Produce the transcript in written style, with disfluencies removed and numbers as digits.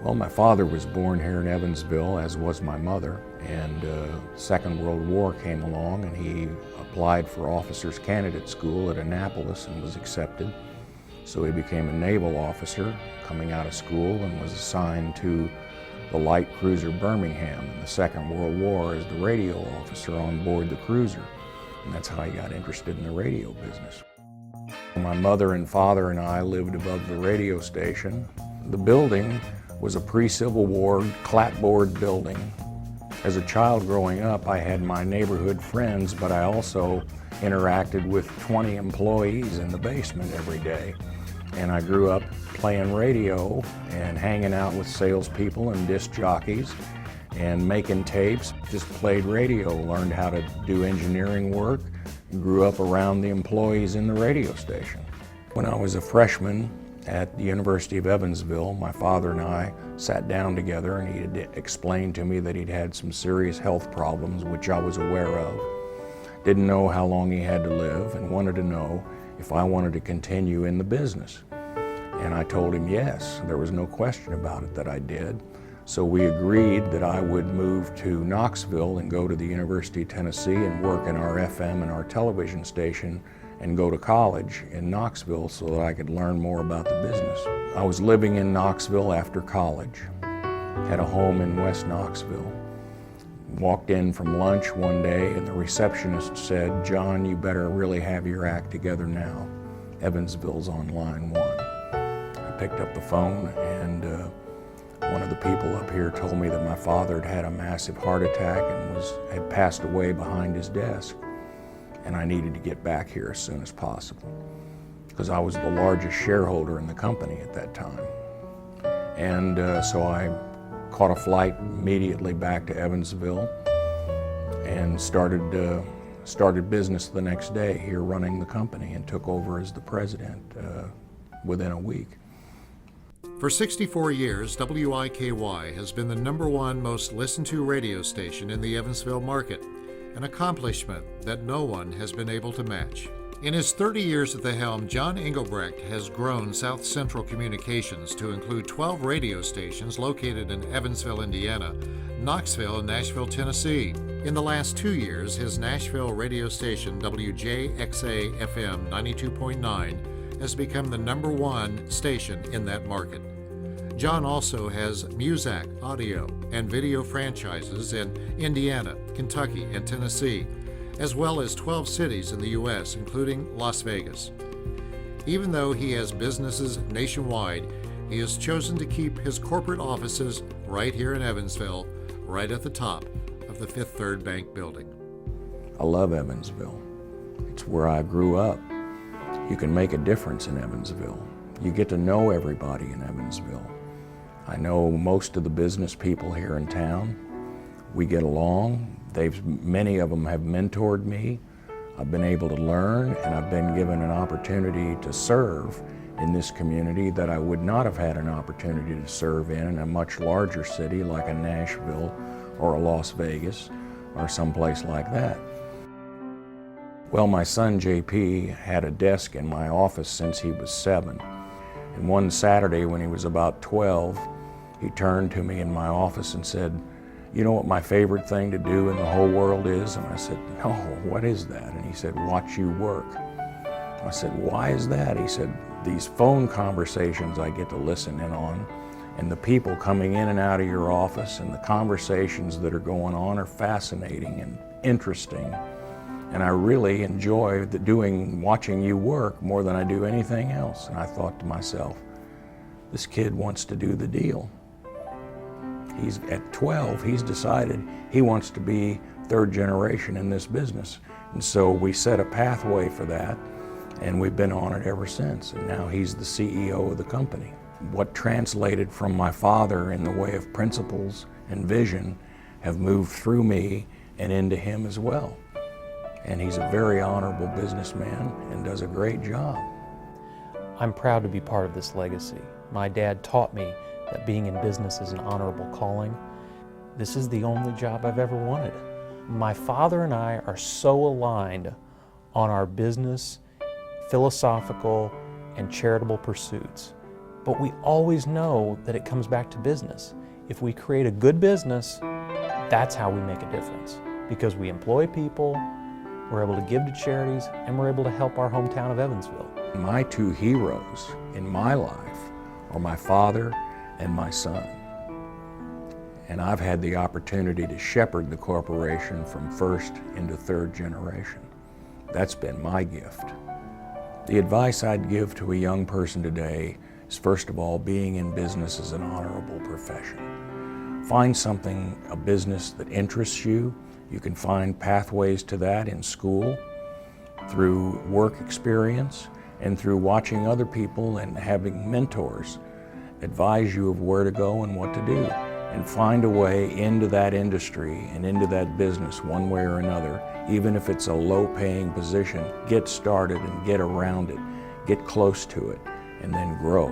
Well, my father was born here in Evansville, as was my mother, and Second World War came along and he applied for officers candidate school at Annapolis and was accepted. So he became a naval officer coming out of school and was assigned to the light cruiser Birmingham in the Second World War as the radio officer on board the cruiser. And that's how he got interested in the radio business. My mother and father and I lived above the radio station. The building was a pre-Civil War clapboard building. As a child growing up, I had my neighborhood friends, but I also interacted with 20 employees in the basement every day. And I grew up playing radio and hanging out with salespeople and disc jockeys and making tapes. Just played radio, learned how to do engineering work, grew up around the employees in the radio station. When I was a freshman at the University of Evansville, my father and I sat down together and he had explained to me that he'd had some serious health problems, which I was aware of. Didn't know how long he had to live and wanted to know if I wanted to continue in the business. And I told him yes, there was no question about it that I did. So we agreed that I would move to Knoxville and go to the University of Tennessee and work in our FM and our television station and go to college in Knoxville so that I could learn more about the business. I was living in Knoxville after college, had a home in West Knoxville. Walked in from lunch one day and the receptionist said, "John, you better really have your act together now. Evansville's on line 1. I picked up the phone and one of the people up here told me that my father had had a massive heart attack and had passed away behind his desk. And I needed to get back here as soon as possible because I was the largest shareholder in the company at that time. And so I caught a flight immediately back to Evansville and started business the next day here running the company and took over as the president within a week. For 64 years, WIKY has been the #1 most listened to radio station in the Evansville market, an accomplishment that no one has been able to match. In his 30 years at the helm, John Engelbrecht has grown South Central Communications to include 12 radio stations located in Evansville, Indiana, Knoxville, and Nashville, Tennessee. In the last 2 years, his Nashville radio station, WJXA-FM 92.9, has become the #1 station in that market. John also has Muzak audio and video franchises in Indiana, Kentucky, and Tennessee, as well as 12 cities in the U.S., including Las Vegas. Even though he has businesses nationwide, he has chosen to keep his corporate offices right here in Evansville, right at the top of the Fifth Third Bank building. I love Evansville. It's where I grew up. You can make a difference in Evansville. You get to know everybody in Evansville. I know most of the business people here in town. We get along. Many of them have mentored me. I've been able to learn, and I've been given an opportunity to serve in this community that I would not have had an opportunity to serve in a much larger city like a Nashville or a Las Vegas or someplace like that. Well, my son JP had a desk in my office since he was 7. And one Saturday when he was about 12, he turned to me in my office and said, "You know what my favorite thing to do in the whole world is?" And I said, "No, what is that?" And he said, "Watch you work." I said, "Why is that?" He said, "These phone conversations I get to listen in on, and the people coming in and out of your office and the conversations that are going on are fascinating and interesting. And I really enjoy watching you work more than I do anything else." And I thought to myself, this kid wants to do the deal. He's at 12, he's decided he wants to be third generation in this business. And so we set a pathway for that, and we've been on it ever since. And now he's the CEO of the company. What translated from my father in the way of principles and vision have moved through me and into him as well. And he's a very honorable businessman and does a great job. I'm proud to be part of this legacy. My dad taught me that being in business is an honorable calling. This is the only job I've ever wanted. My father and I are so aligned on our business, philosophical, and charitable pursuits but we always know that it comes back to business. If we create a good business, that's how we make a difference, because we employ people, we're able to give to charities, and we're able to help our hometown of Evansville. My two heroes in my life are my father and my son. And I've had the opportunity to shepherd the corporation from first into third generation. That's been my gift. The advice I'd give to a young person today is, first of all, being in business is an honorable profession. Find something, a business that interests you. You can find pathways to that in school, through work experience, and through watching other people and having mentors advise you of where to go and what to do. And find a way into that industry and into that business one way or another, even if it's a low-paying position. Get started and get around it, get close to it, and then grow.